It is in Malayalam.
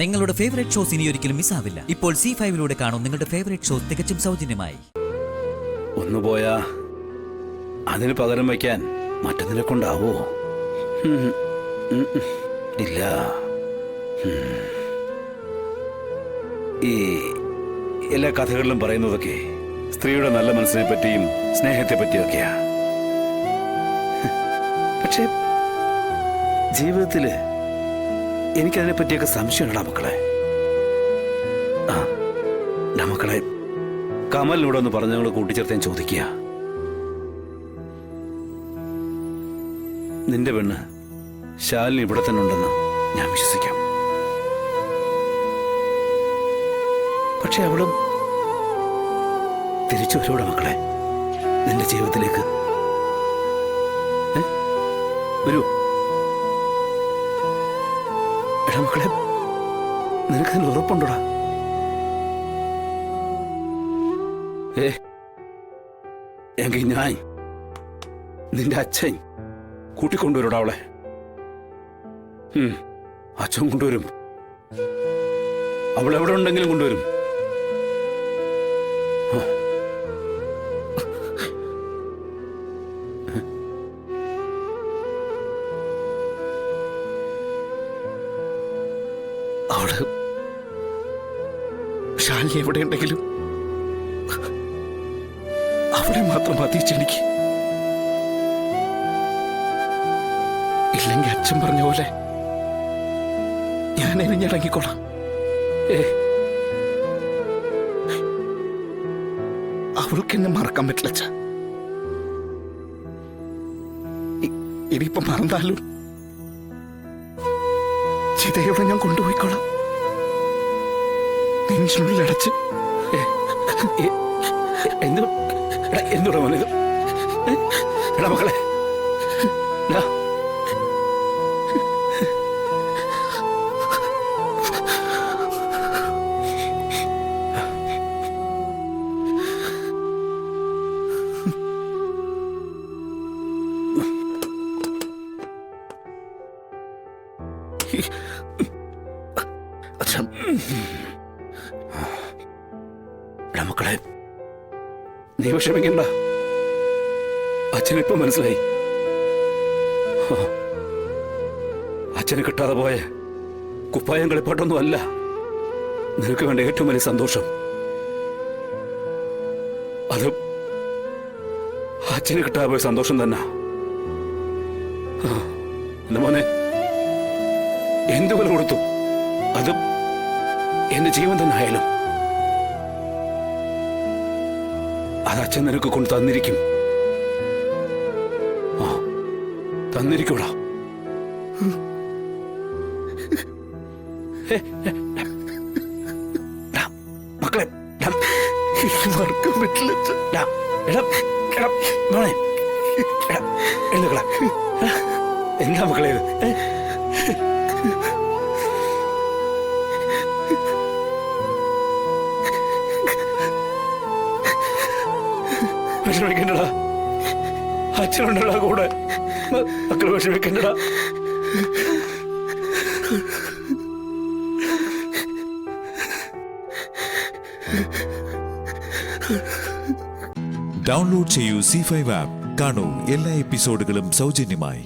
നിങ്ങളുടെ ഫേവറേറ്റ് ഷോസ് ഇനി ഒരിക്കലും മിസ്സാവില്ല. ഇപ്പോൾ C5 കാണും നിങ്ങളുടെ ഫേവറേറ്റ് ഷോസ് തികച്ചും സൗജന്യമായി. ഒന്നുപോയാ അതിന് പകരം വയ്ക്കാൻ മറ്റൊന്നിനെ കൊണ്ടാവോ? ഇല്ല. ഈ എല്ലാ കഥകളിലും പറയുന്നതൊക്കെ സ്ത്രീയുടെ നല്ല മനസ്സിനെ പറ്റിയും സ്നേഹത്തെ പറ്റിയൊക്കെയാ. പക്ഷേ ജീവിതത്തില് എനിക്കതിനെ പറ്റിയൊക്കെ സംശയമുണ്ടാ മക്കളെ. മക്കളെ, കമലിനോട് ഒന്ന് പറഞ്ഞ ഞങ്ങൾ കൂട്ടിച്ചേർത്ത് ഞാൻ ചോദിക്കുക. നിന്റെ പെണ്ണ് ശാലിനി ഇവിടെ തന്നെ ഉണ്ടെന്ന് ഞാൻ വിശ്വസിക്കാം. പക്ഷെ അവളും തിരിച്ചു വരൂടെ മക്കളെ നിന്റെ ജീവിതത്തിലേക്ക്? വരൂ. എടാ മക്കളെ, നിനക്കതിന് ഉറപ്പുണ്ടോടാ? എങ്കിൽ ഞാൻ നിന്റെ അച്ഛൻ കൂട്ടിക്കൊണ്ടുവരൂടാ അവളെ. അച്ഛൻ കൊണ്ടുവരും. അവളെവിടെ ഉണ്ടെങ്കിലും കൊണ്ടുവരും. അവള് ശാലിനി എവിടെ ഉണ്ടെങ്കിലും അവളെ മാത്രം മതിച്ചെനിക്ക്. ഇല്ലെങ്കിൽ അച്ഛൻ പറഞ്ഞ പോലെ ഞാൻ എരിഞ്ഞിറങ്ങിക്കോളാം. അവൾക്ക് എന്നെ മറക്കാൻ പറ്റില്ല അച്ഛ. ഇനിയിപ്പം മറന്നാലും ചിതയോടെ ഞാൻ കൊണ്ടുപോയിക്കോളാം. നെഞ്ചിനുള്ളിലടച്ച്. എന്തുടാ മോനെ ഇത്? എടാ മക്കളെ, മക്കളെ നീ വിഷമിക്കണ്ട. അച്ഛനിപ്പോ മനസ്സിലായി. അച്ഛന് കിട്ടാതെ പോയ കുപ്പായം കളിപ്പാട്ടൊന്നും അല്ല നിനക്ക് വേണ്ട ഏറ്റവും വലിയ സന്തോഷം. അത് അച്ഛന് കിട്ടാതെ പോയ സന്തോഷം തന്നെ. മോനെ, എന്തു വില കൊടുത്തു അത് എന്റെ ജീവൻ തന്നെ ആയാലും അത് അച്ഛൻ നിനക്ക് കൊണ്ട് തന്നിരിക്കും. തന്നിരിക്കൂടാ. മക്കളെ മറക്കാൻ പറ്റില്ല. എന്താ മക്കളെ ഇത്? വിഷമിക്കണ്ടടാ, അച്ഛനുണ്ടടാ കൂടെ. മക്കള് വിഷമിക്കണ്ടടാ. ഡൗൺലോഡ് ചെയ്യൂ C5 ആപ്പ്. കാണൂ എല്ലാ എപ്പിസോഡുകളും സൗജന്യമായി.